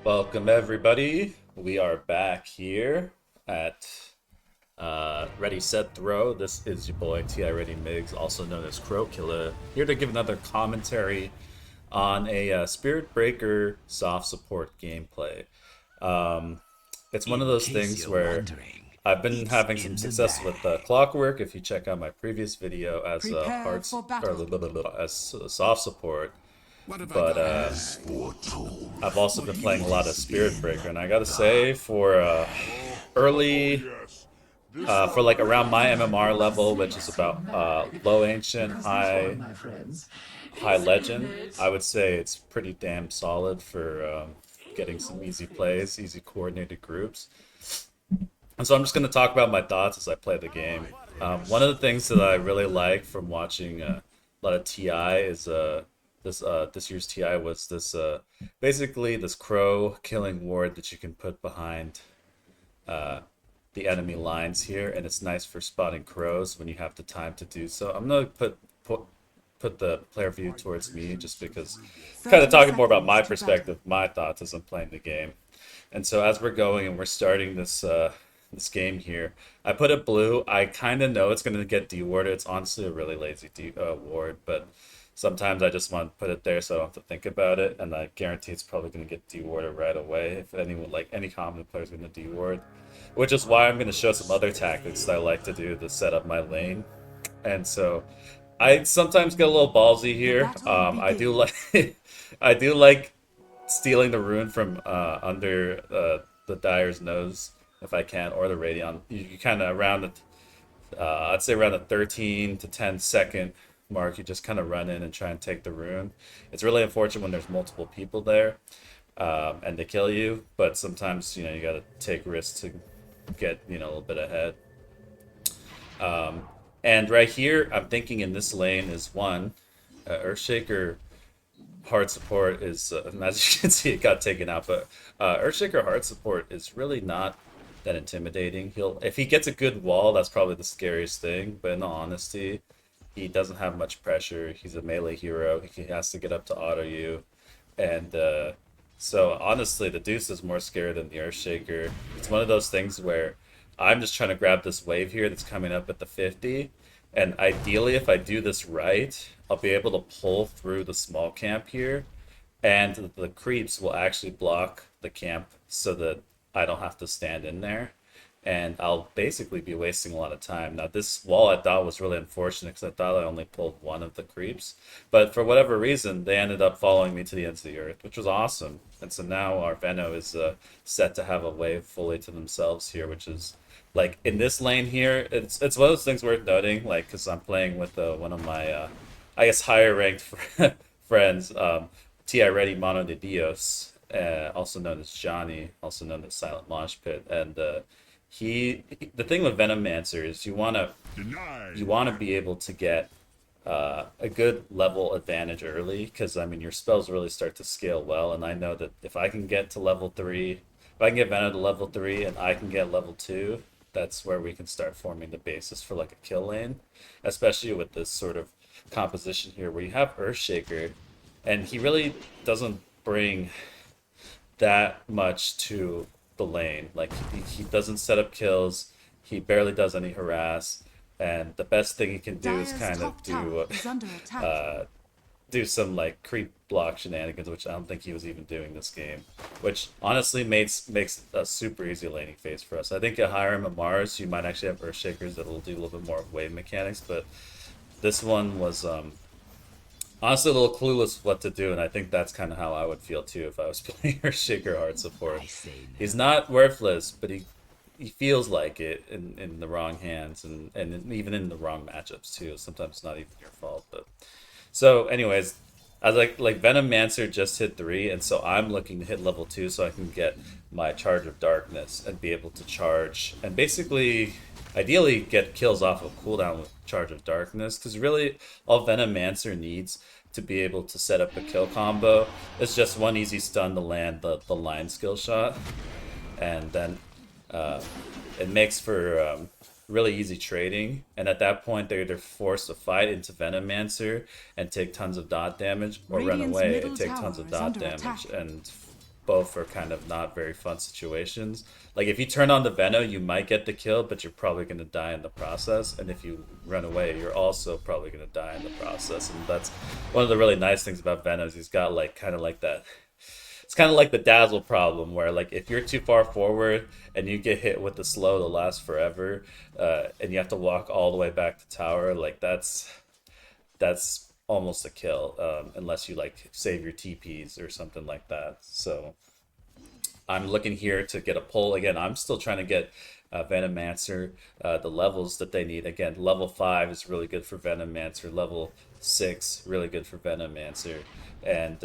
Welcome everybody. We are back here at Ready Set Throw. This is your boy TIRDY Myggs, also known as Krokilla, here to give another commentary on a Spirit Breaker soft support gameplay. Um, it's one of In those case things you're where wondering, I've been it's having some in the success with bag. Clockwork. If you check out my previous video as Prepare hearts for or battle. as soft support, What have I but got here? I've also What been do you playing a lot of Spirit spin? Breaker, and I gotta say, for early, for like around my MMR level, which is about low ancient, high legend, I would say it's pretty damn solid for getting some easy plays, easy coordinated groups. And so I'm just gonna talk about my thoughts as I play the game. One of the things that I really like from watching a lot of TI is this year's TI was this basically this crow killing ward that you can put behind the enemy lines here, and it's nice for spotting crows when you have the time to do so. I'm gonna put the player view towards me just because kind of 30 talking more about seconds my to battle. perspective, my thoughts as I'm playing the game. And so as we're going and we're starting this game here, I put it blue. I kind of know it's going to get dewarded. It's honestly a really lazy ward, but sometimes I just want to put it there so I don't have to think about it, and I guarantee it's probably going to get dewarded right away if anyone, like any common player, is going to deward. Which is why I'm going to show some other tactics that I like to do to set up my lane. And so I sometimes get a little ballsy The here. battle I do begins. like I do like stealing the rune from under the Dyer's nose if I can, or the Radion. You kind of around the I'd say around the 13 to 10 second mark, you just kind of run in and try and take the rune. It's really unfortunate when there's multiple people there and they kill you, but sometimes you got to take risks to get a little bit ahead. And right here, I'm thinking in this lane is one Earthshaker hard support is, as you can see, it got taken out. But Earthshaker hard support is really not that intimidating. If he gets a good wall, that's probably the scariest thing. But in all honesty, he doesn't have much pressure. He's a melee hero. He has to get up to auto you, and so honestly, the Deuce is more scary than the Earthshaker. It's one of those things where I'm just trying to grab this wave here that's coming up at the 50. And ideally, if I do this right, I'll be able to pull through the small camp here. And the creeps will actually block the camp so that I don't have to stand in there. And I'll basically be wasting a lot of time. Now, this wall I thought was really unfortunate because I thought I only pulled one of the creeps. But for whatever reason, they ended up following me to the ends of the earth, which was awesome. And so now our Veno is set to have a wave fully to themselves here, which is like in this lane here. It's one of those things worth noting, like because I'm playing with one of my, I guess, higher ranked friends, Ti Ready Mono de Dios, also known as Johnny, also known as Silent Mosh Pit, and the thing with Venomancer is you wanna be able to get a good level advantage early because I mean your spells really start to scale well, and I know that if I can get to level three, if I can get Venom to level three and I can get level two, that's where we can start forming the basis for like a kill lane, especially with this sort of composition here where you have Earthshaker, and he really doesn't bring that much to the lane. Like he doesn't set up kills. He barely does any harass. And the best thing he can do is Dyer's kind of top tower do is under attack. do some like creep block shenanigans, which I don't think he was even doing this game. Which honestly makes a super easy laning phase for us. I think at higher MMRs you might actually have Earthshakers that'll do a little bit more wave mechanics, but this one was honestly a little clueless what to do, and I think that's kind of how I would feel too if I was playing Earthshaker hard support. I say He's no. not worthless, but he feels like it in the wrong hands and even in the wrong matchups too. Sometimes it's not even your fault. But so, anyways, I was like Venomancer just hit three, and so I'm looking to hit level two so I can get my Charge of Darkness and be able to charge and basically, ideally, get kills off of cooldown with Charge of Darkness. Because really, all Venomancer needs to be able to set up a kill combo is just one easy stun to land the line skill shot, and then uh, it makes for really easy trading. And at that point, they're either forced to fight into Venomancer and take tons of dot damage, or run Radiant's away middle and take tons tower of is dot under damage. attack. And both are kind of not very fun situations. Like if you turn on the Veno, you might get the kill, but you're probably going to die in the process. And if you run away, you're also probably going to die in the process. And that's one of the really nice things about Veno is he's got like kind of like that. It's kind of like the dazzle problem where like if you're too far forward and you get hit with the slow to last forever, and you have to walk all the way back to tower, like that's almost a kill, unless you like save your TPs or something like that. So I'm looking here to get a pull again. I'm still trying to get Venomancer the levels that they need. Again, level 5 is really good for Venomancer. Level 6 really good for Venomancer. And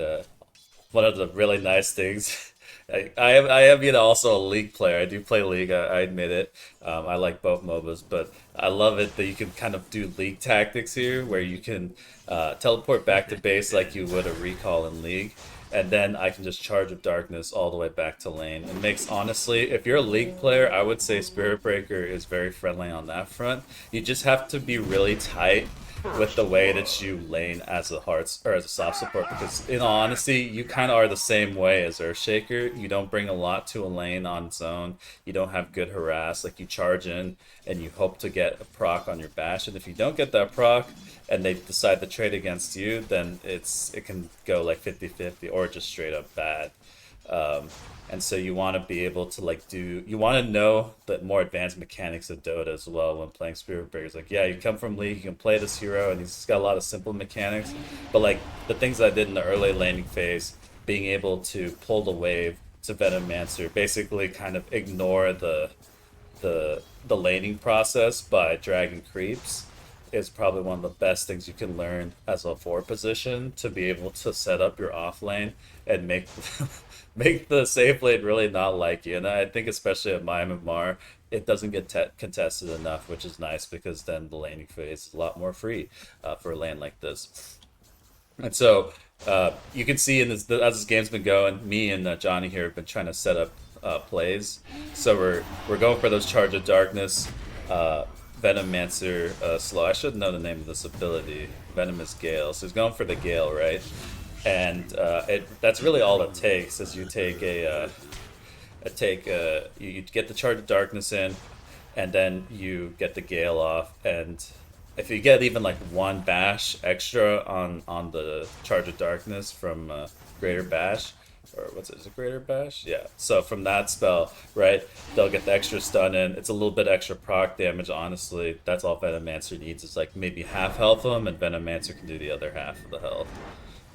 one of the really nice things. I am also a League player. I do play League. I admit it. I like both MOBAs, but I love it that you can kind of do League tactics here, where you can teleport back to base like you would a recall in League, and then I can just charge of darkness all the way back to lane. It makes, honestly, if you're a League player, I would say Spirit Breaker is very friendly on that front. You just have to be really tight with the way that you lane as a hearts or as a soft support, because in all honesty you kind of are the same way as Earthshaker. You don't bring a lot to a lane on zone. You don't have good harass. Like you charge in and you hope to get a proc on your bash, and if you don't get that proc and they decide to trade against you, then it can go like 50-50 or just straight up bad. And so you want to be able to like you want to know the more advanced mechanics of Dota as well when playing Spirit Breakers. Like, yeah, you come from League, you can play this hero and he's got a lot of simple mechanics, but like the things I did in the early laning phase, being able to pull the wave to Venomancer, basically kind of ignore the laning process by dragging creeps, is probably one of the best things you can learn as a forward position, to be able to set up your off lane and make make the safe lane really not like you. And I think especially at my MMR, it doesn't get contested enough, which is nice, because then the laning phase is a lot more free for a lane like this. And so you can see in this, as this game's been going, me and Johnny here have been trying to set up plays. So we're going for those Charge of Darkness, Venomancer slow. I should know the name of this ability. Venomous Gale. So he's going for the Gale, right? And that's really all it takes. Is you take you get the Charge of Darkness in, and then you get the Gale off, and if you get even like one bash extra on the Charge of Darkness from Greater Bash, or what's it? Is it Greater Bash? Yeah. So from that spell, right, they'll get the extra stun in. It's a little bit extra proc damage, honestly. That's all Venomancer needs, is like maybe half health of them, and Venomancer can do the other half of the health.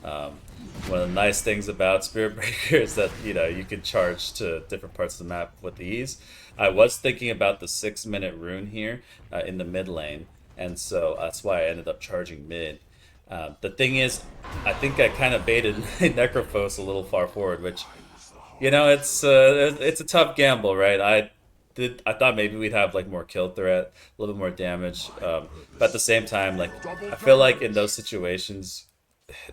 One of the nice things about Spirit Breaker is that, you know, you can charge to different parts of the map with ease. I was thinking about the 6-minute rune here in the mid lane, and so that's why I ended up charging mid. The thing is, I think I kind of baited Necrophos a little far forward, which, you know, it's a tough gamble, right? I thought maybe we'd have like more kill threat, a little bit more damage, but at the same time, like I feel like in those situations,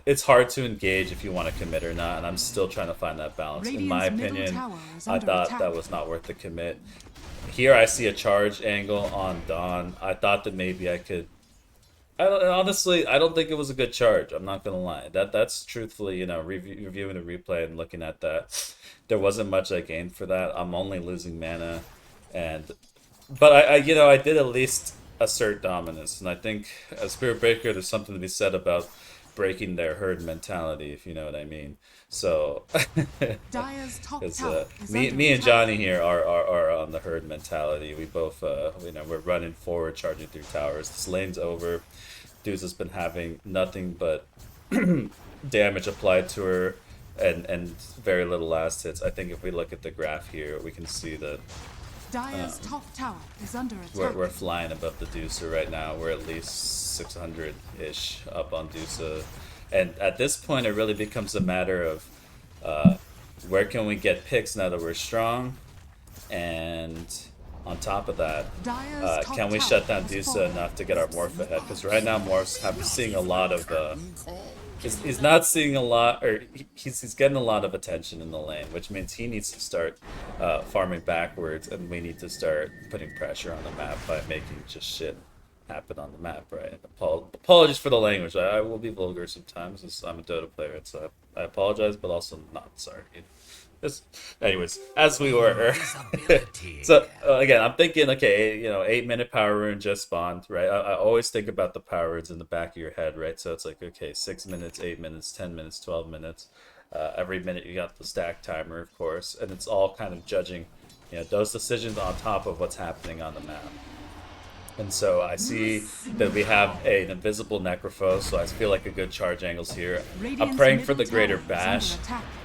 it's hard to engage if you want to commit or not, and I'm still trying to find that balance. In my opinion, I thought that was not worth the commit. Here I see a charge angle on Dawn. I thought that maybe I could. Honestly, I don't think it was a good charge. I'm not gonna lie. That's truthfully, you know, reviewing the replay and looking at that, there wasn't much I gained for that. I'm only losing mana, but I did at least assert dominance, and I think as Spirit Breaker, there's something to be said about breaking their herd mentality, if you know what I mean. So, because me and Johnny here are on the herd mentality. We both, we're running forward, charging through towers. This lane's over. Deuce has been having nothing but damage applied to her, and very little last hits. I think if we look at the graph here, we can see that Dire's top tower is under attack. We're flying above the Deucer right now. We're at least 600-ish up on Deucer. And at this point, it really becomes a matter of where can we get picks now that we're strong? And on top of that, can we shut down Deucer enough to get our Morph ahead? Because right now, Morph's seeing a lot of... he's not seeing a lot, or he's getting a lot of attention in the lane, which means he needs to start farming backwards, and we need to start putting pressure on the map by making just shit happen on the map, right? Apologies for the language. I will be vulgar sometimes, as I'm a Dota player, so I apologize, but also not sorry. Just, anyways, as we were. So again, I'm thinking, okay, 8-minute power rune just spawned, right? I always think about the power runes in the back of your head, right? So it's like, okay, 6 minutes, 8 minutes, 10 minutes, 12 minutes. Every minute you got the stack timer, of course, and it's all kind of judging, those decisions on top of what's happening on the map. And so I see that we have an invisible Necrophos, so I feel like a good charge angle's here. I'm praying for the greater bash,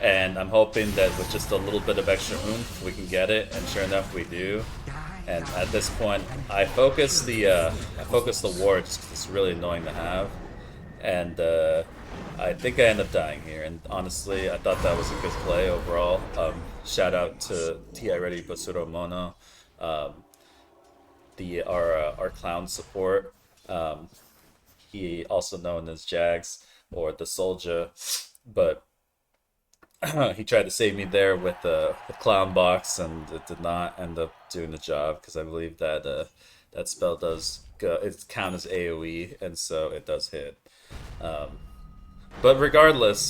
and I'm hoping that with just a little bit of extra oomph, we can get it, and sure enough, we do. And at this point, I focus the ward just because it's really annoying to have, and I think I end up dying here. And honestly, I thought that was a good play overall. Shout out to TIRDY Basuro Mono. Our clown support. He also known as Jags or the Soldier, but he tried to save me there with the clown box, and it did not end up doing the job because I believe that that spell does count as AOE, and so it does hit. But regardless,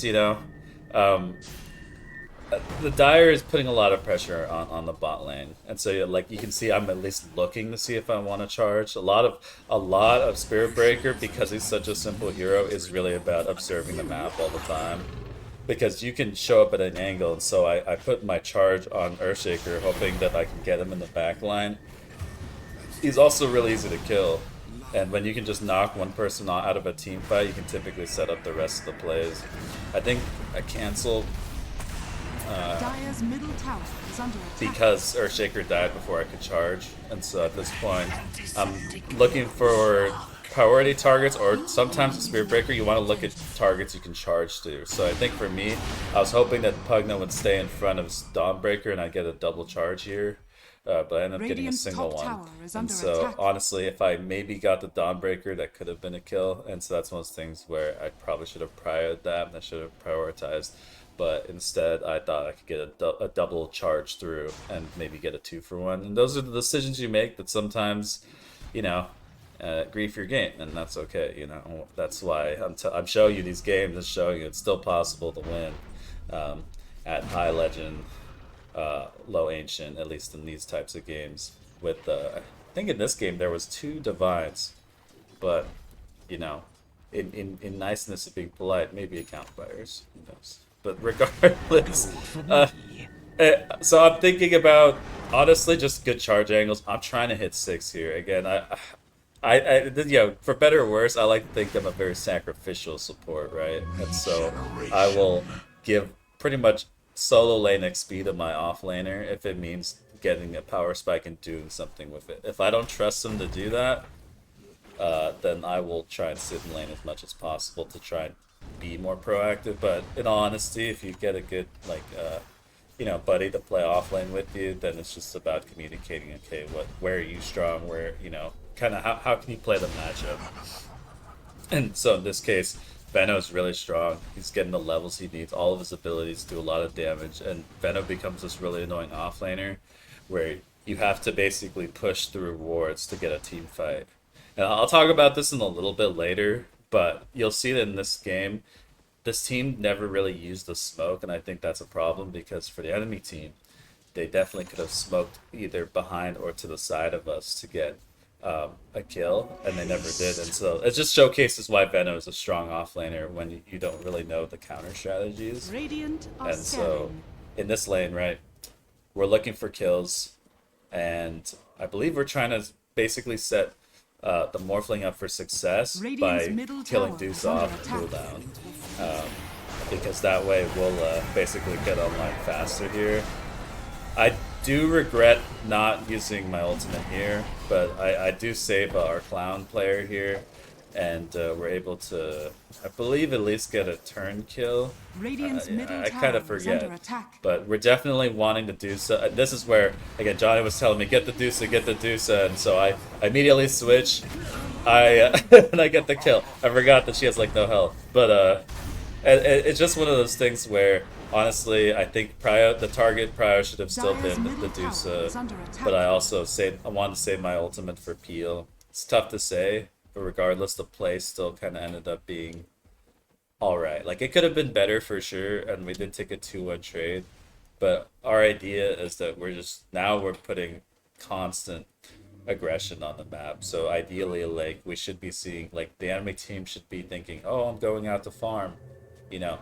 the Dire is putting a lot of pressure on the bot lane, and so like you can see, I'm at least looking to see if I want to charge. A lot of Spirit Breaker, because he's such a simple hero, is really about observing the map all the time, because you can show up at an angle. And so I put my charge on Earthshaker, hoping that I can get him in the back line. He's also really easy to kill, and when you can just knock one person out of a team fight, you can typically set up the rest of the plays. I think I canceled Dire's middle tower is under attack. because Earthshaker died before I could charge, and so at this point I'm looking for priority targets, or sometimes with Spirit Breaker you want to look at targets you can charge to. So I think for me, I was hoping that Pugna would stay in front of Dawnbreaker and I get a double charge here, but I ended up getting a single one. And so honestly, if I maybe got the Dawnbreaker, that could have been a kill, and so that's one of those things where I probably should have prioritized that, and I should have prioritized. But instead, I thought I could get a double charge through and maybe get a 2-for-1. And those are the decisions you make that sometimes, grief your game, and that's okay. That's why I'm showing you these games and showing you it's still possible to win at high legend, low ancient, at least in these types of games. With I think in this game there was 2 divines, but in niceness of being polite, maybe account fires. Who knows? But regardless, so I'm thinking about, honestly, just good charge angles. I'm trying to hit 6 here. Again, for better or worse, I like to think I'm a very sacrificial support, right? And so I will give pretty much solo lane XP to my offlaner if it means getting a power spike and doing something with it. If I don't trust him to do that, then I will try and sit in lane as much as possible to try and be more proactive. But in all honesty, if you get a good buddy to play off lane with you, then it's just about communicating. Okay, where are you strong? Where kind of how can you play the matchup? And so in this case, Veno is really strong. He's getting the levels he needs. All of his abilities do a lot of damage, and Veno becomes this really annoying offlaner where you have to basically push through wards to get a team fight. And I'll talk about this in a little bit later, but you'll see that in this game, this team never really used the smoke, and I think that's a problem because for the enemy team, they definitely could have smoked either behind or to the side of us to get a kill, and they never did. And so it just showcases why Veno is a strong offlaner when you don't really know the counter strategies. And so in this lane, right, we're looking for kills, and I believe we're trying to basically set the Morphling up for success by killing Deuce off cooldown, because that way we'll basically get online faster here. I do regret not using my ultimate here, but I do save our clown player here, and we're able to, I believe, at least get a turn kill. I kind of forget, but we're definitely wanting to do so. This is where, again, Johnny was telling me, get the Deuce, and so I immediately switch. And I get the kill. I forgot that she has like no health, but it's just one of those things where, honestly, I think the target Prio should have still been the Deuce, but I also wanted to save my ultimate for Peel. it's tough to say, but regardless, the play still kind of ended up being all right. Like it could have been better for sure, and we did take a 2-1 trade. But our idea is that we're putting constant aggression on the map. So ideally, like we should be seeing like the enemy team should be thinking, "Oh, I'm going out to farm."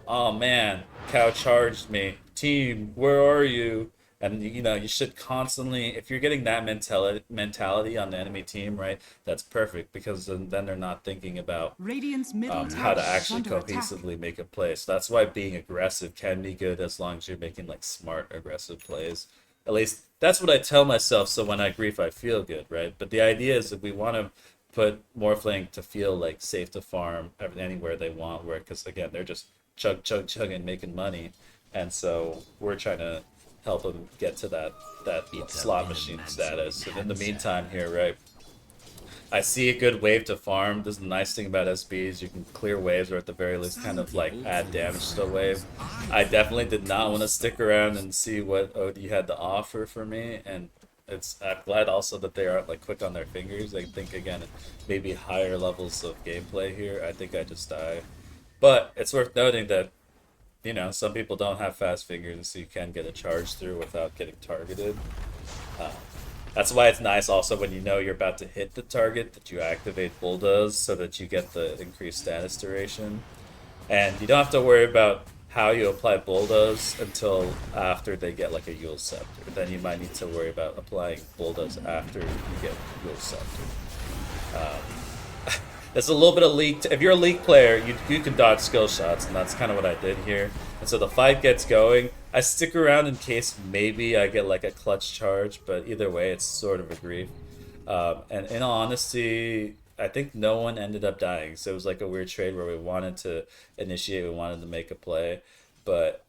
Oh man, cow charged me. Team, where are you? And you should constantly, if you're getting that mentality on the enemy team, right? That's perfect because then they're not thinking about Radiant's middle how tower to is actually under attack. cohesively make a play. So that's why being aggressive can be good as long as you're making like smart aggressive plays. At least that's what I tell myself. So when I grief, I feel good, right? But the idea is that we want to put Morphling to feel like safe to farm anywhere they want, where because again they're just chugging, making money, and so we're trying to help them get to that slot machine status. And in the meantime, here, right? I see a good wave to farm. This is the nice thing about SBs. You can clear waves or at the very least kind of like add damage to the wave. I definitely did not want to stick around and see what OD had to offer for me. And I'm glad also that they aren't like quick on their fingers. I think again, maybe higher levels of gameplay here. I think I just die. But it's worth noting that, some people don't have fast fingers, so you can get a charge through without getting targeted. Uh, that's why it's nice also when you know you're about to hit the target that you activate Bulldoze so that you get the increased status duration. And you don't have to worry about how you apply Bulldoze until after they get like a Yule Scepter. Then you might need to worry about applying Bulldoze after you get Yule Scepter. There's a little bit of leak. If you're a leak player, you can dodge skill shots, and that's kind of what I did here. And so the fight gets going. I stick around in case maybe I get like a clutch charge, but either way, it's sort of a grief. And in all honesty, I think no one ended up dying. So it was like a weird trade where we wanted to initiate, we wanted to make a play, but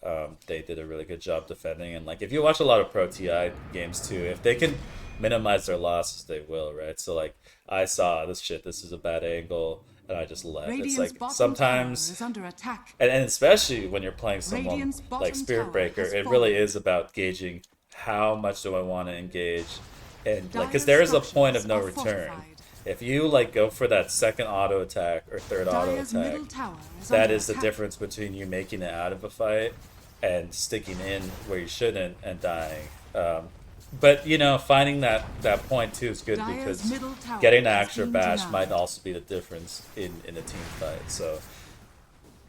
they did a really good job defending. And like if you watch a lot of Pro TI games too, if they can minimize their losses, they will, right? So like I saw this is a bad angle, and I just left. Radiant's It's like bottom sometimes, tower is under attack. and especially when you're playing someone Radiant's bottom like Spirit tower Breaker, has it fallen. really is about gauging how much do I want to engage, and like because Dire's there is a point of structures no are return. fortified. If you like go for that second auto attack or third auto Dire's attack, middle tower is that under is the attack. difference between you making it out of a fight and sticking in where you shouldn't and dying. But finding that point too is good Dire's because middle tower getting an has extra been bash denied. might also be the difference in a team fight. So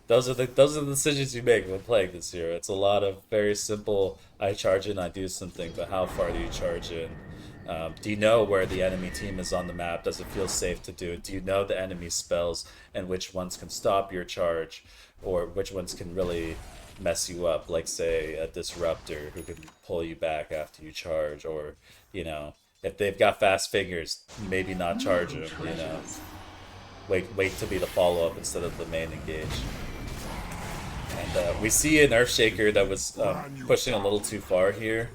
those are the decisions you make when playing this hero. It's a lot of very simple. I charge in, I do something, but how far do you charge in? Do you know where the enemy team is on the map? Does it feel safe to do it? Do you know the enemy spells and which ones can stop your charge, or which ones can really mess you up? Like say a disruptor who can pull you back after you charge, or if they've got fast fingers, maybe not charge them. Wait to be the follow up instead of the main engage. And we see an Earthshaker that was pushing a little too far here.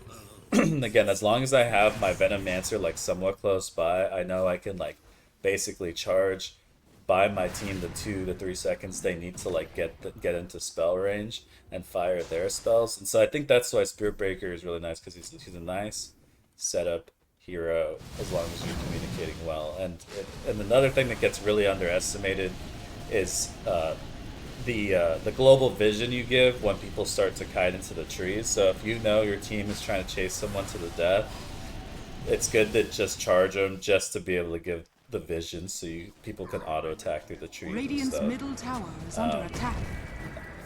Again, as long as I have my Venomancer like somewhat close by, I know I can like basically charge, buy my team the 2 to 3 seconds they need to like get into spell range and fire their spells. And so I think that's why Spirit Breaker is really nice, because he's a nice setup hero as long as you're communicating well. And another thing that gets really underestimated is the global vision you give when people start to kite into the trees. So if you know your team is trying to chase someone to the death, it's good to just charge them just to be able to give the vision so people can auto attack through the trees. Radiant's and stuff. middle tower is under attack.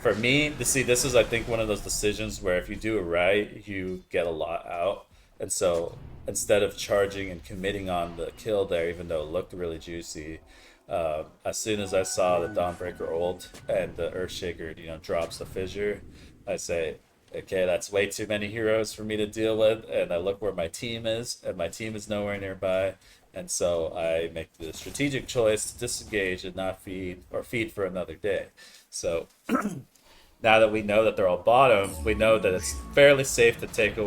For me, this is I think one of those decisions where if you do it right, you get a lot out. And so instead of charging and committing on the kill there, even though it looked really juicy, as soon as I saw the Dawnbreaker ult and the Earthshaker, drops the fissure, I say, okay, that's way too many heroes for me to deal with, and I look where my team is, and my team is nowhere nearby, and so I make the strategic choice to disengage and not feed for another day. So now that we know that they're all bottom, we know that it's fairly safe to take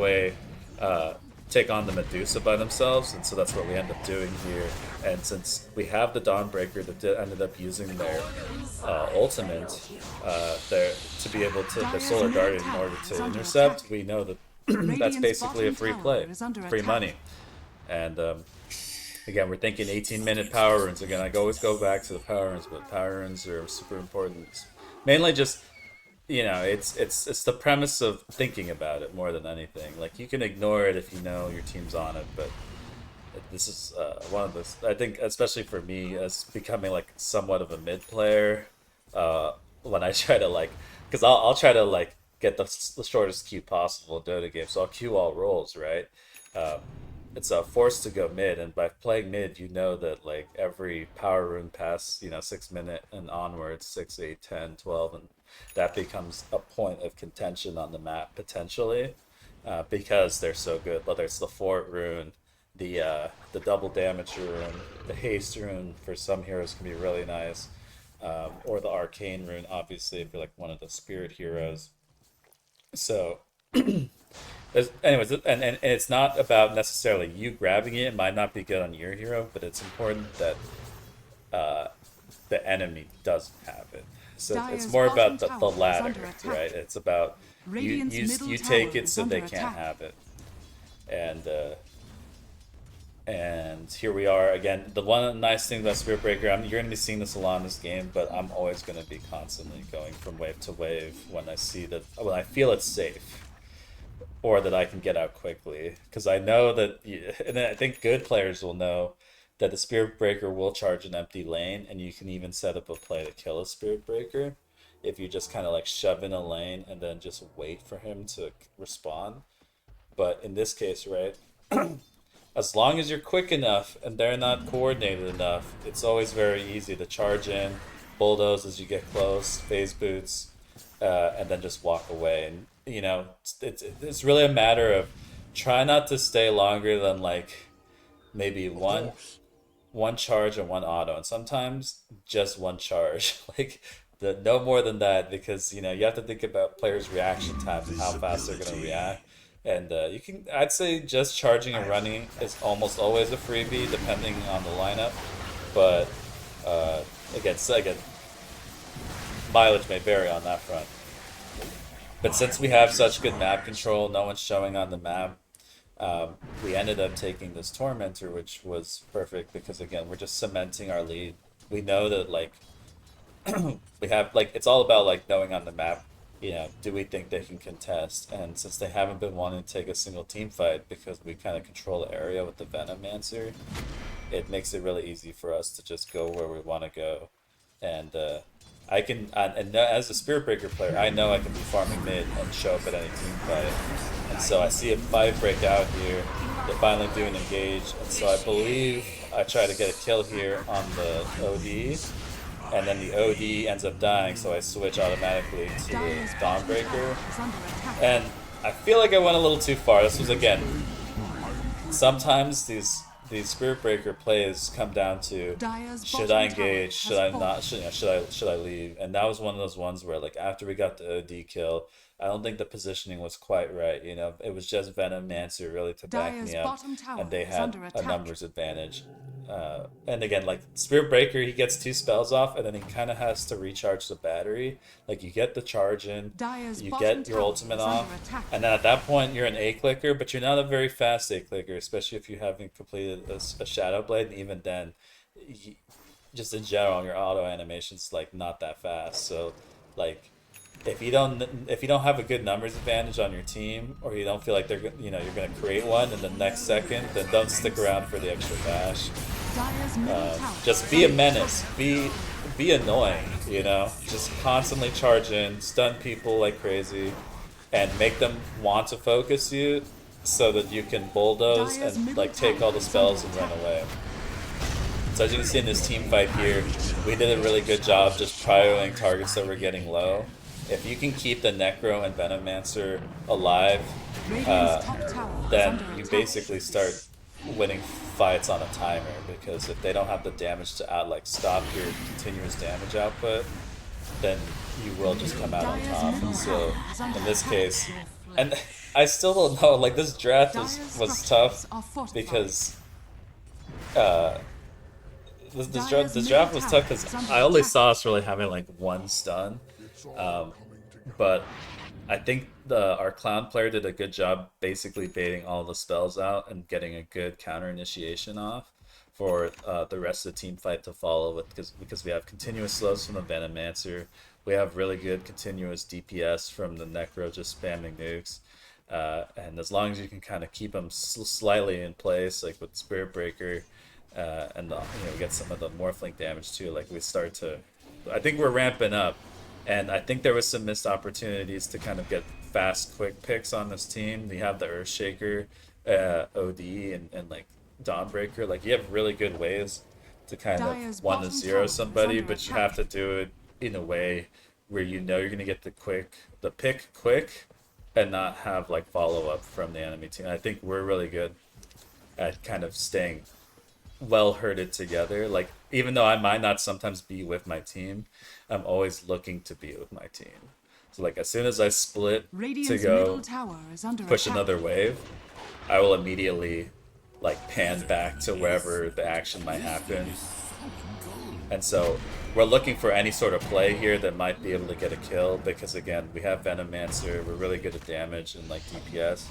on the Medusa by themselves, and so that's what we end up doing here. And since we have the Dawnbreaker that ended up using their ultimate to be able to the Solar Guardian in order to intercept, we know that that's basically a free play, free money. And Again, we're thinking 18-minute power runes. Again, I always go back to the power runes, but power runes are super important. Mainly just, it's the premise of thinking about it more than anything. Like, you can ignore it if you know your team's on it, but this is one of those. I think, especially for me, as becoming like somewhat of a mid player, when I try to like, because I'll try to like get the shortest queue possible in Dota games, so I'll queue all roles, right? Um, it's a force to go mid, and by playing mid, you know that like every power rune past 6 minute and onwards, 6, 8, 10, 12, and that becomes a point of contention on the map potentially, because they're so good. Whether it's the fort rune, the double damage rune, the haste rune for some heroes can be really nice, or the arcane rune, obviously if you're like one of the spirit heroes. So anyways, and it's not about necessarily you grabbing it. It might not be good on your hero, but it's important that uh, the enemy doesn't have it. So it's Dire's more bottom about the tower is ladder, under attack. right? It's about Radiant's you middle you tower take it is so they under can't attack. have it. And here we are again. The one nice thing about Spirit Breaker, you're going to be seeing this a lot in this game, but I'm always going to be constantly going from wave to wave when when I feel it's safe, or that I can get out quickly. Because I know that, and I think good players will know that the Spirit Breaker will charge an empty lane, and you can even set up a play to kill a Spirit Breaker if you just kind of like shove in a lane and then just wait for him to respond. But in this case, right, as long as you're quick enough and they're not coordinated enough, it's always very easy to charge in, bulldoze as you get close, phase boots, and then just walk away. And it's really a matter of try not to stay longer than like maybe one charge and one auto, and sometimes just one charge. Like no more than that, because you have to think about players' reaction times and how fast they're going to react. And I'd say just charging and running is almost always a freebie, depending on the lineup. But again, mileage may vary on that front. But since we have such good map control, no one's showing on the map. We ended up taking this Tormentor, which was perfect because again, we're just cementing our lead. We know that like we have like it's all about like knowing on the map. Do we think they can contest? And since they haven't been wanting to take a single team fight because we kind of control the area with the Venomancer, it makes it really easy for us to just go where we want to go. And as a Spirit Breaker player, I know I can be farming mid and show up at any team fight. And so I see a 5 break out here. They finally do an engage, and so I believe I try to get a kill here on the OD. And then the OD ends up dying, so I switch automatically to the Dawnbreaker. And I feel like I went a little too far. This was, again, sometimes these Spirit Breaker plays come down to should I engage, should I not, should I leave? And that was one of those ones where like after we got the OD kill, I don't think the positioning was quite right. It was just Venomancer really to back me up, and they had a numbers advantage. And again, like Spirit Breaker, he gets 2 spells off, and then he kind of has to recharge the battery. Like you get the charge in, you get your ultimate off, and then at that point you're an A clicker, but you're not a very fast A clicker, especially if you haven't completed a Shadow Blade. And even then, just in general, your auto animation's like not that fast. So, like, if you don't have a good numbers advantage on your team, or you don't feel like you're gonna create one in the next second, then don't stick around for the extra dash. Just be a menace, be annoying, just constantly charge in, stun people like crazy, and make them want to focus you so that you can bulldoze and like take all the spells and run away. So as you can see in this team fight here, we did a really good job just prioritizing targets that were getting low. If you can keep the Necro and Venomancer alive, then you basically start winning fights on a timer, because if they don't have the damage to stop your continuous damage output, then you will just come out on top. And so in this case, and I still don't know, like this draft was tough because this draft was tough because I only saw us really having like one stun. But I think our clown player did a good job basically baiting all the spells out and getting a good counter initiation off for the rest of the team fight to follow with, because we have continuous slows from the Venomancer. We have really good continuous DPS from the Necro just spamming nukes. And as long as you can kind of keep them slightly in place, like with Spirit Breaker, and get some of the Morphling damage too, like we start to, I think we're ramping up. And I think there was some missed opportunities to kind of get fast, quick picks on this team. You have the Earthshaker, OD, and like Dawnbreaker. Like you have really good ways to kind of Dire's 1 to bottom 0 tower somebody, is under but you have to do it in a way where you know you're gonna get the pick quick, and not have like follow up from the enemy team. I think we're really good at kind of staying well herded together. Like even though I might not sometimes be with my team, I'm always looking to be with my team. So like as soon as I split to Radiant's go middle tower is under push attack. another wave, I will immediately like pan back to wherever the action might happen. And so we're looking for any sort of play here that might be able to get a kill, because again, we have Venomancer, we're really good at damage and like DPS.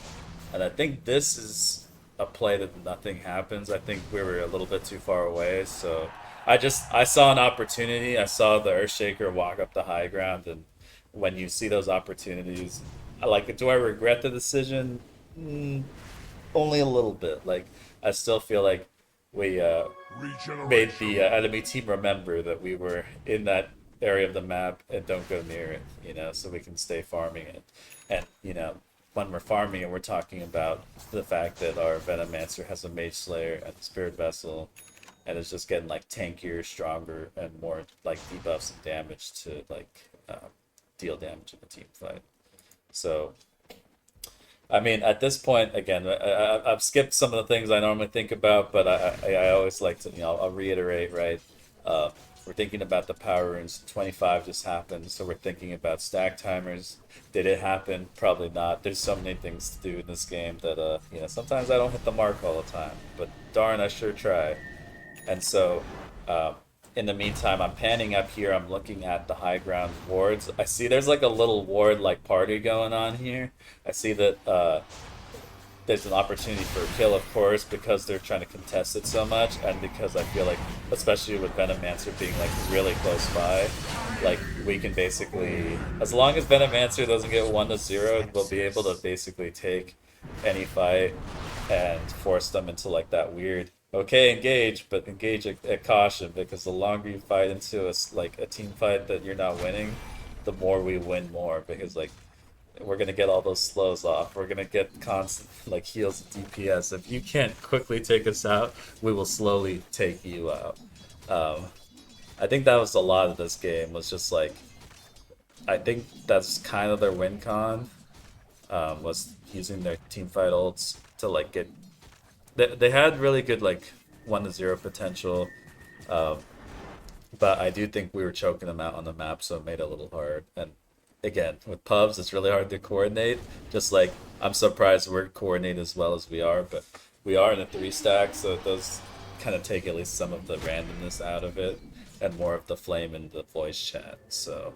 And I think this is a play that nothing happens. I think we were a little bit too far away, so I saw an opportunity. I saw the Earthshaker walk up the high ground, and when you see those opportunities, do I regret the decision? Only a little bit. Like I still feel like we made the enemy team remember that we were in that area of the map and don't go near it, so we can stay farming it. And when we're farming it, we're talking about the fact that our Venomancer has a Mage Slayer and a Spirit Vessel, and it's just getting like tankier, stronger, and more like debuffs and damage to like deal damage in the team fight. So I mean, at this point, again, I've skipped some of the things I normally think about, but I always like to, I'll reiterate, right? We're thinking about the power runes. 25 just happened, so we're thinking about stack timers. Did it happen? Probably not. There's so many things to do in this game that, sometimes I don't hit the mark all the time, but darn, I sure try. And so, in the meantime, I'm panning up here. I'm looking at the high ground wards. I see there's like a little ward like party going on here. I see that there's an opportunity for a kill, of course, because they're trying to contest it so much, and because I feel like, especially with Venomancer being like really close by, like we can basically, as long as Venomancer doesn't get 1 to 0, we'll be able to basically take any fight and force them into like that weird, okay, engage, but engage at caution, because the longer you fight into a team fight that you're not winning, the more we win more, because like we're gonna get all those slows off. We're gonna get constant like heals and DPS. If you can't quickly take us out, we will slowly take you out. I think that was a lot of this game. Was just like, I think that's kind of their win con. Was using their team fight ults to like get. They had really good like 1 to 0 potential, but I do think we were choking them out on the map, so it made it a little hard. And again, with pubs, it's really hard to coordinate. Just like I'm surprised we're coordinated as well as we are, but we are in a 3 stack, so it does kind of take at least some of the randomness out of it and more of the flame in the voice chat. So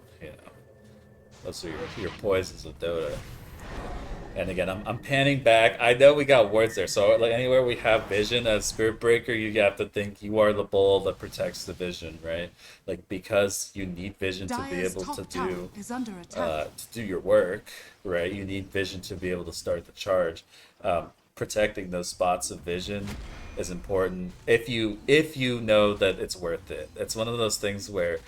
those are your poisons of Dota. And again, I'm panning back. I know we got wards there, so like anywhere we have vision as Spirit Breaker, you have to think you are the bull that protects the vision, right? Like because you need vision to be able to do your work, right? You need vision to be able to start the charge. Protecting those spots of vision is important if you know that it's worth it. It's one of those things where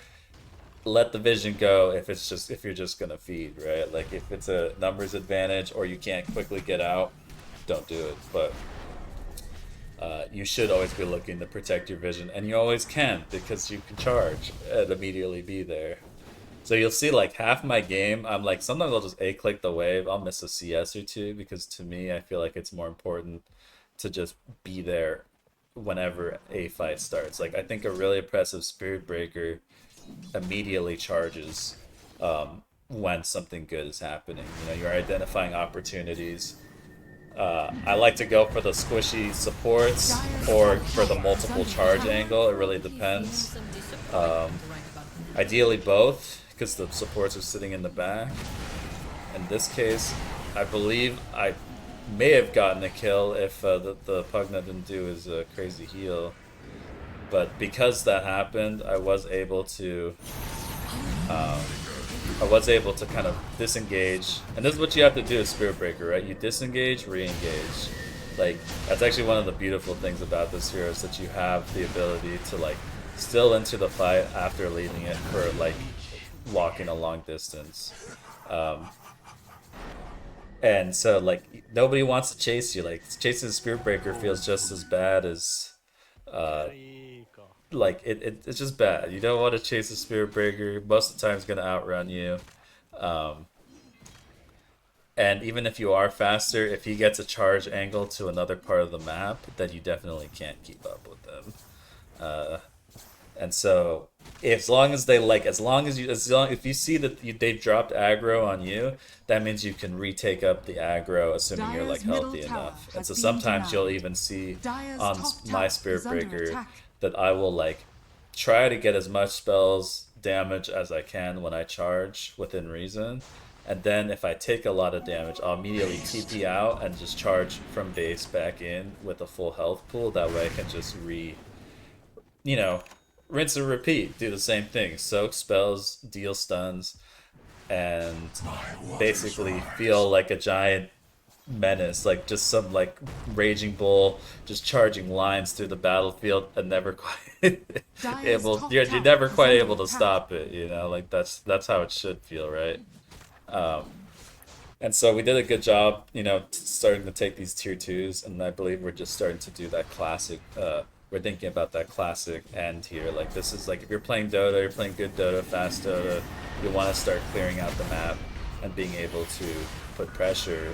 let the vision go if you're just gonna feed, right? Like if it's a numbers advantage or you can't quickly get out, don't do it. But you should always be looking to protect your vision, and you always can because you can charge and immediately be there. So you'll see like half my game, I'm like sometimes I'll just A-click the wave, I'll miss a CS or two, because to me I feel like it's more important to just be there whenever a fight starts. Like I think a really impressive Spirit Breaker immediately charges when something good is happening. You're identifying opportunities. I like to go for the squishy supports or for the multiple charge angle. It really depends. Ideally both, because the supports are sitting in the back. In this case, I believe I may have gotten a kill if the Pugna didn't do his crazy heal. But because that happened, I was able to kind of disengage, and this is what you have to do as Spirit Breaker, right? You disengage, re-engage. Like, that's actually one of the beautiful things about this hero, is that you have the ability to, like, still enter the fight after leaving it for, like, walking a long distance. And so, like, nobody wants to chase you. Like, chasing a Spirit Breaker feels just as bad as, like, it's just bad. You don't want to chase a Spirit Breaker. Most of the time it's going to outrun you. And even if you are faster, if he gets a charge angle to another part of the map, then you definitely can't keep up with them. And so, as long as if you see that they've dropped aggro on you, that means you can retake up the aggro, assuming you're, like, healthy enough. And so sometimes you'll even see on my Spirit Breaker that I will, like, try to get as much spells damage as I can when I charge within reason. And then if I take a lot of damage, I'll immediately TP out and just charge from base back in with a full health pool. That way I can just rinse and repeat, do the same thing. Soak spells, deal stuns, and basically feel like a giant menace, like just some, like, raging bull just charging lines through the battlefield and never quite you're never quite able to stop it, like that's how it should feel, right? And so we did a good job, starting to take these tier 2s, and I believe we're just starting to do that classic, we're thinking about that classic end here. Like, this is, like, if you're playing Dota, you're playing good Dota, fast Dota, you want to start clearing out the map and being able to put pressure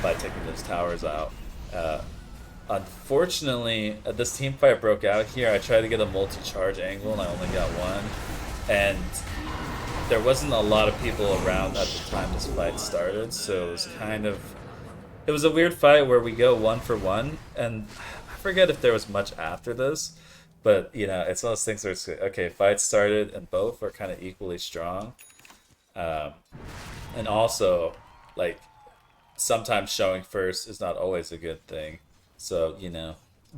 by taking those towers out. Unfortunately, this team fight broke out here. I tried to get a multi-charge angle and I only got one. And there wasn't a lot of people around at the time this fight started, so it was a weird fight where we go 1-for-1, and I forget if there was much after this, but it's one of those things where it's okay, fight started and both are kind of equally strong. And also, like, sometimes showing first is not always a good thing. So,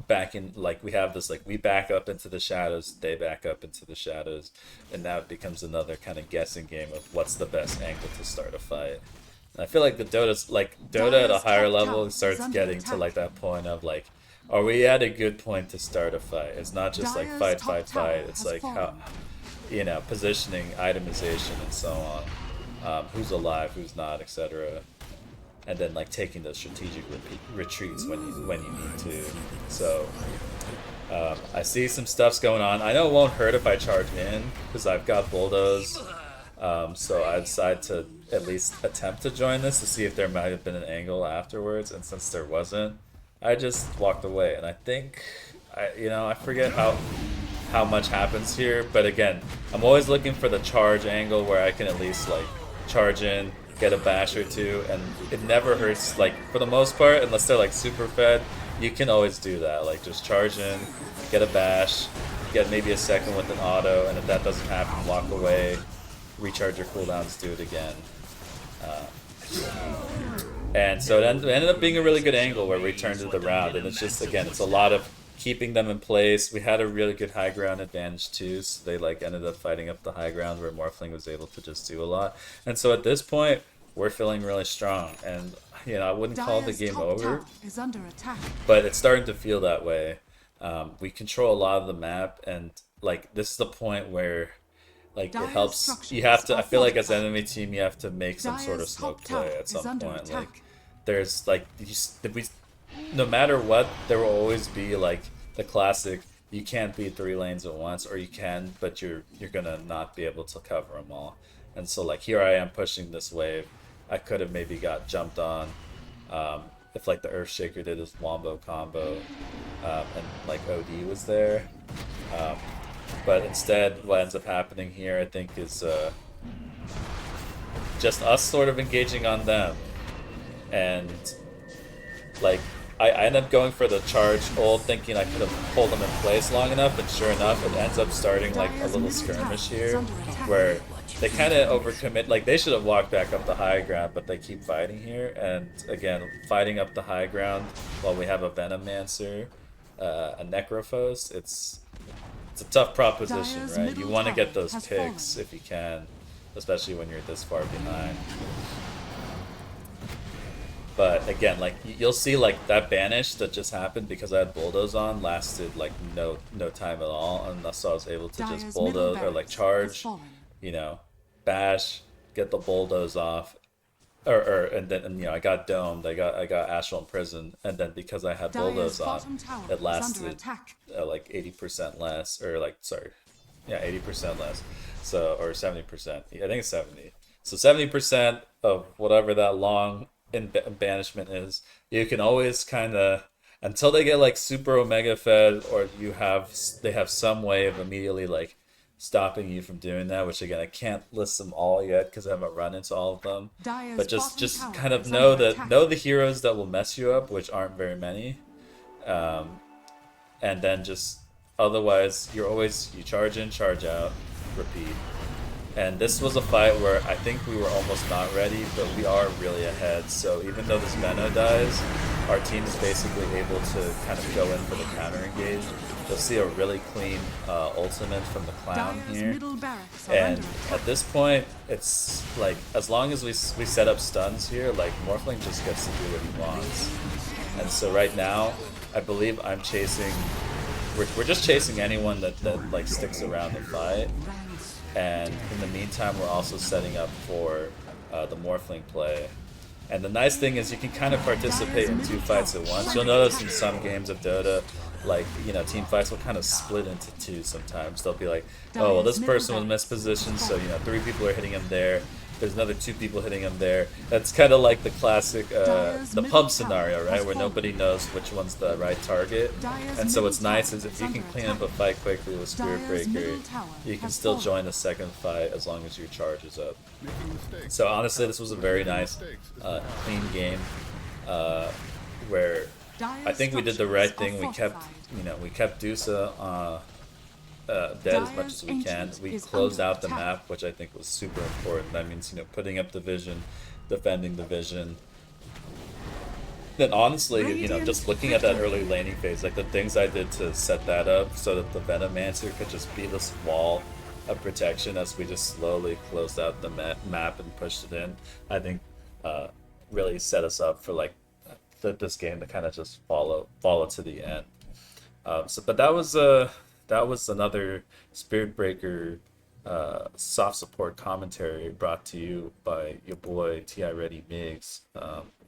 back in, like, we have this, like, we back up into the shadows, they back up into the shadows, and now it becomes another kind of guessing game of what's the best angle to start a fight. And I feel like Dota at a higher level starts getting to, like, that point of, like, are we at a good point to start a fight? It's not just like fight. It's like how, positioning, itemization, and so on. Who's alive, who's not, etc. And then, like, taking those strategic retreats when you need to. So I see some stuff's going on. I know it won't hurt if I charge in because I've got bulldoze. So I decided to at least attempt to join this to see if there might have been an angle afterwards. And since there wasn't, I just walked away. And I think I forget how much happens here. But again, I'm always looking for the charge angle where I can at least, like, charge in, get a bash or two, and it never hurts. Like, for the most part, unless they're, like, super fed, you can always do that. Like, just charge in, get a bash, get maybe a second with an auto, and if that doesn't happen, walk away, recharge your cooldowns, do it again. And so it ended up being a really good angle where we turned to the round, and it's just, again, it's a lot of keeping them in place. We had a really good high ground advantage too, so they, like, ended up fighting up the high ground where Morphling was able to just do a lot. And so at this point, we're feeling really strong, and I wouldn't call the game over, but it's starting to feel that way. We control a lot of the map, and, like, this is the point where, like, it helps. You have to, I feel like as an enemy team, you have to make some sort of smoke play at some point. Like, there's, like, no matter what, there will always be, like, the classic, you can't beat 3 lanes at once, or you can, but you're gonna not be able to cover them all. And so, like, here I am pushing this wave. I could have maybe got jumped on if, like, the Earthshaker did his wombo combo and, like, OD was there. But instead, what ends up happening here, I think, is just us sort of engaging on them. And, like, I end up going for the charge ult, thinking I could have pulled them in place long enough, and sure enough, it ends up starting, like, a little skirmish here, where they kind of overcommit. Like, they should have walked back up the high ground, but they keep fighting here, and again, fighting up the high ground while we have a Venomancer, a Necrophos, it's a tough proposition, Dire's right? You middle want to tower get those has picks fallen. if you can, especially when you're this far behind. But again, like you'll see, like that banish that just happened because I had bulldoze on lasted like no time at all, unless I was able to just Dire's middle bulldoze or like barracks has charge, fallen. you know, bash, get the bulldoze off, or and then and, I got domed, I got astral imprisoned, and then because I had Dire's bulldoze on, bottom tower it is under lasted attack. like 80% less, or like sorry, yeah, 80% less, so or 70%. I think it's 70. So 70% of whatever that long in banishment is, you can always kind of until they get like super omega fed, or they have some way of immediately like stopping you from doing that. Which again, I can't list them all yet because I haven't run into all of them. Dire's But just bottom just tower kind of is under know attack. the heroes that will mess you up, which aren't very many. Um, and then just otherwise you charge in, charge out, repeat. And this was a fight where I think we were almost not ready, but we are really ahead. So even though this Venno dies, our team is basically able to kind of go in for the counter engage. You'll see a really clean ultimate from the clown Dire's here. middle barracks are And under at attack. this point, it's like as long as we set up stuns here, like Morphling just gets to do what he wants. And so right now, I believe I'm chasing. We're just chasing anyone that like sticks around the fight. And in the meantime, we're also setting up for the Morphling play. And the nice thing is you can kind of participate Dire's in two middle fights tower at is once. You'll under notice in attack. some games of Dota, like, team fights will kind of split into two sometimes. They'll be like, oh, well, Dire's this middle person was barracks has mispositioned, so, fallen. 3 people are hitting him there. There's another 2 people hitting him there. That's kind of like the classic, Dire's the middle pub tower scenario, right? has Where fallen. nobody knows which one's the right target. Dire's And so middle what's nice tower is if is you can under clean attack. up a fight quickly with Spirit Dire's Breaker, middle tower you can has still fallen. join the second fight as long as your charge is up. Making mistakes. So honestly, this was a very Making nice, mistakes is clean game, where I Dire's think we did the structures right are thing. fortified. We kept Dusa dead as much as we can. Dire's We ancient is closed under out the attack. map, which I think was super important. That means putting up the vision, defending the vision. Then honestly, Radiant just looking at that victory. early laning phase, like the things I did to set that up so that the Venomancer could just be this wall of protection as we just slowly closed out the map and pushed it in, I think really set us up for like this game to kind of just follow to the end. But that was another Spirit Breaker soft support commentary brought to you by your boy TIRDY Myggs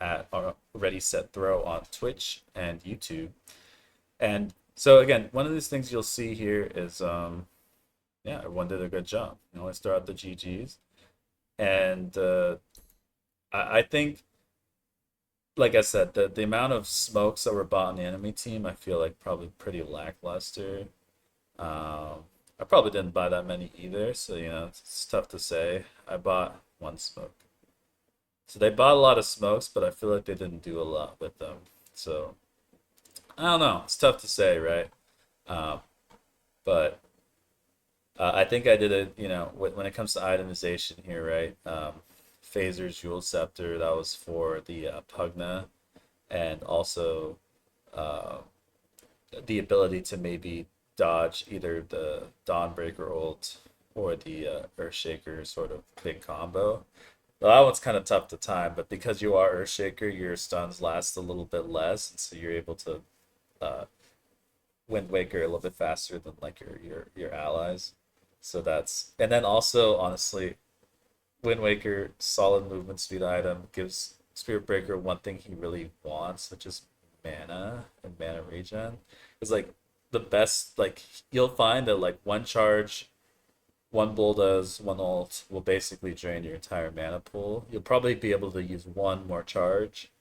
at Ready Set Throw on Twitch and YouTube. And so again, one of these things you'll see here is yeah, everyone did a good job. Let's throw out the GGs. And I think, like I said, the amount of smokes that were bought on the enemy team, I feel like probably pretty lackluster. I probably didn't buy that many either, so it's tough to say. I bought one smoke. So they bought a lot of smokes, but I feel like they didn't do a lot with them. So I don't know. It's tough to say, right? But I think I did it, when it comes to itemization here, right? Phaser's Jewel Scepter, that was for the Pugna, and also the ability to maybe dodge either the Dawnbreaker ult or the Earthshaker sort of big combo. Well, that one's kind of tough to time, but because you are Earthshaker, your stuns last a little bit less, and so you're able to Wind Waker a little bit faster than like your allies. So that's, and then also honestly, Wind Waker, solid movement speed item, gives Spirit Breaker one thing he really wants, which is mana and mana regen. It's like the best, like you'll find that like one charge, one bulldoze, one ult will basically drain your entire mana pool. You'll probably be able to use one more charge,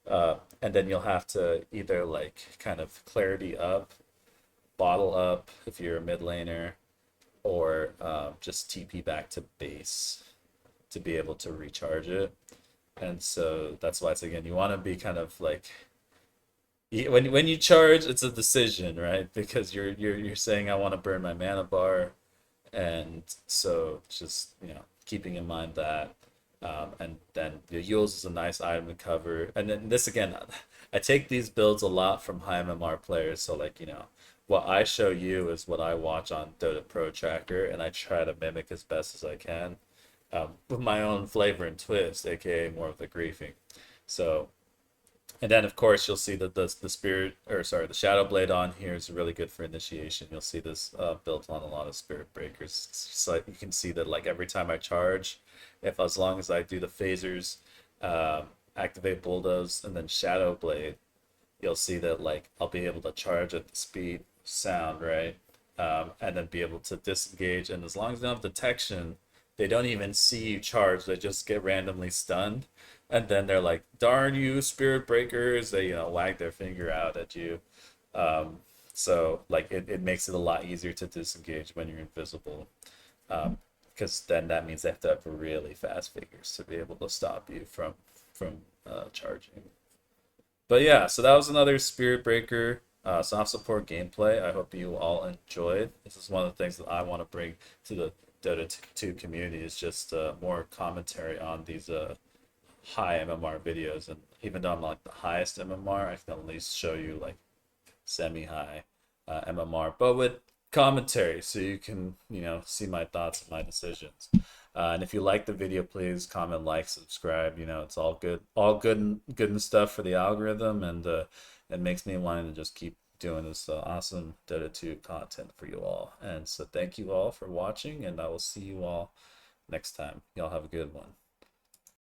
and then you'll have to either like kind of clarity up, bottle up if you're a mid laner, or just TP back to base to be able to recharge it. And so that's why it's, again, you want to be kind of like, when you charge, it's a decision, right? Because you're saying I want to burn my mana bar, and so just keeping in mind that, and then the Yules is a nice item to cover. And then this again, I take these builds a lot from high MMR players. So like what I show you is what I watch on Dota Pro Tracker, and I try to mimic as best as I can, with my own flavor and twist, aka more of the griefing. So, and then of course you'll see that the spirit, or sorry, the Shadow Blade on here is really good for initiation. You'll see this built on a lot of Spirit Breakers. So you can see that like every time I charge, if as long as I do the phasers, activate Bulldoze, and then Shadow Blade, you'll see that like I'll be able to charge at the speed sound, right? And then be able to disengage. And as long as they don't have detection, they don't even see you charge. They just get randomly stunned. And then they're like, darn you, Spirit Breakers. They, wag their finger out at you. So like it makes it a lot easier to disengage when you're invisible. Because then that means they have to have really fast fingers to be able to stop you from charging. But yeah, so that was another Spirit Breaker soft support gameplay. I hope you all enjoyed. This is one of the things that I want to bring to the Dota 2 community, is just more commentary on these high MMR videos. And even though I'm not like the highest MMR, I can at least show you like semi-high MMR, but with commentary, so you can see my thoughts and my decisions. And if you like the video, please comment, like, subscribe. It's all good, and stuff for the algorithm, and it makes me wanting to just keep doing this awesome Dota 2 content for you all. And so thank you all for watching, and I will see you all next time. Y'all have a good one.